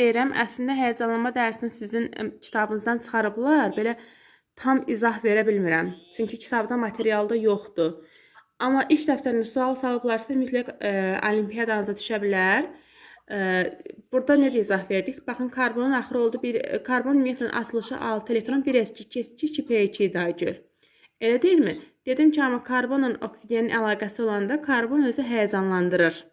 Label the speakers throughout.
Speaker 1: Deyirəm, əslində həyəcanlanma dərsini sizin kitabınızdan çıxarıblar. Belə tam izah verə bilmirəm. Çünki kitabda materialda yoxdur. Amma iş dəftərinə sual salıblarsa mütləq olimpiyadanıza düşə bilər. Burada necə izah verdik? Baxın, karbonun axırı oldu. Karbon ümumiyyətlə açılışı 6 elektron, 1 s2, 2 s2, 2 p2 daha gör. Elə deyilmi? Dedim ki, amma karbonla oksigenin əlaqəsi olanda karbon özü həyəcanlandırır.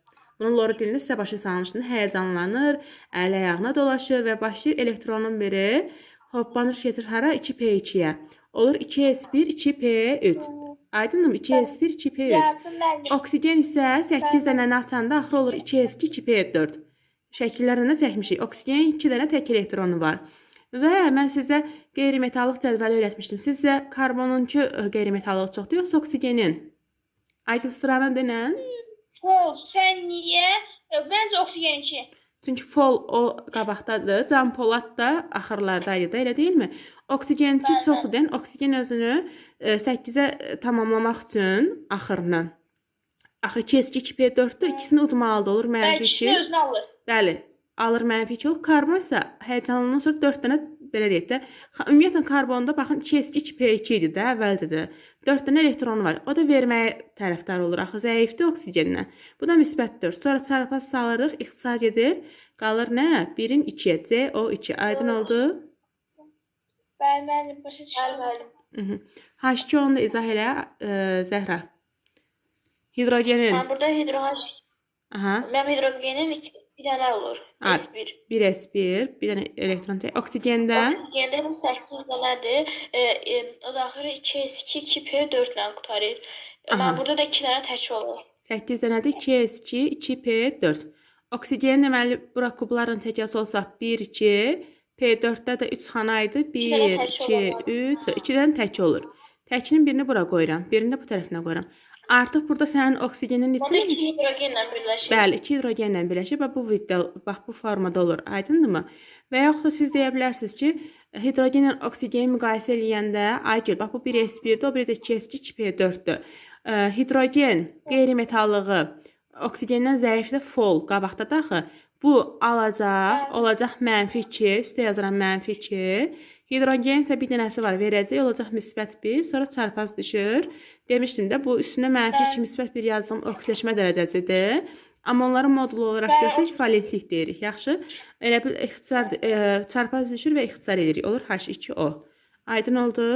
Speaker 1: Bunun lori dilini sizə başa salmışdım. Həyəcanlanır, əl ayağına dolaşır və başlayır elektronun biri hoppanır, keçir hara? 2p2-yə. Olur 2s1, 2p3. Aydınmı? 2s1, 2p3. Oksigen isə 8 dənəni açanda axırı olur 2s2, 2p4. Şəkillərində çəkmişik. Oksigenin 2 dənə tək elektronu var. Və mən sizə qeyri-metallıq cədvəli öyrətmişdim. Sizcə karbonunki qeyri-metallıq çoxdur, yoxsa oksigenin? Aydın sırana denən?
Speaker 2: Fol, sən niyə? Məncə oksigençi.
Speaker 1: Çünki fol o qabaqdadır, cam polad da axırlardaydı da, elə deyilmi? Oksigençi çoxdur deyən, oksigen özünü 8-ə tamamlamaq üçün axırını. Axı 2s2, 2p4-dür, ikisini udmalıdır, olur mənfi 2.
Speaker 2: İkisini özünü alır.
Speaker 1: Bəli, alır mənfi 2 olur. Karbon isə həyəcanlandan sonra 4 dənə belə deyək də. Ümumiyyətlə karbonda baxın 2s2, 2p2 idi də, əvvəlcədə. 4 dənə elektronu var. O da verməyə tərəfdar olur. Axı zəifdir oksigenlə. Bu da müsbətdir. Sonra çarpaz salırıq, ixtisar gedir. Qalır nə? 1-in 2-yə, CO2. Aydın oldu?
Speaker 2: Bəli, müəllim, başa düşdüm.
Speaker 1: H2-onu da izah elə, Zəhra. Hidrogenin.
Speaker 2: Mən burada Mənim hidrogenin 2 dənə olur. S1.
Speaker 1: 1s1, bir dənə elektron çək. Oksigəndə?
Speaker 2: Oksigəndə 8 dənədir. O da axırı 2s2, 2p4 ilə qutarır. Amma burada da 2 dənə tək olur.
Speaker 1: 8 dənədir, 2s2, 2p4. Oksigenin deməli, bura kublarla çəkəsi olsaq 1, 2, p4-də də 3 xana idi. 1, 2, 3, 2 dənə tək olur. Təkinin birini bura qoyuram, birini də bu tərəfinə qoyuram. Artıq burada sənin oksigenin
Speaker 2: içində 2 hidrogenlə birləşir.
Speaker 1: Bəli, 2 hidrogenlə birləşir və bu formada olur. Aydındırmı? Və yaxud da siz deyə bilərsiniz ki, hidrogenlə oksigeni müqayisə eləyəndə, ay gör, bax bu 1s1-dir, o biri də 2s2, 2p4-dür. Hidrogen qeyri-metallığı oksigenden zəifdir, fol qabaqda daxı. Bu olacaq mənfi 2, üstə yazıram mənfi 2. Hidrogen isə bir dənəsi var, verəcək, olacaq müsbət 1, sonra çarpaz düşür. Demişdim də, bu üstünə mənfi 2, müsbət 1 yazdığım oksidaşma dərəcəsidir. Amma onların modulu olaraq görsək, valentlik deyirik, yaxşı? Elə bir çarpaz düşür və ixtisar edirik, olur H2O. Aydın oldu?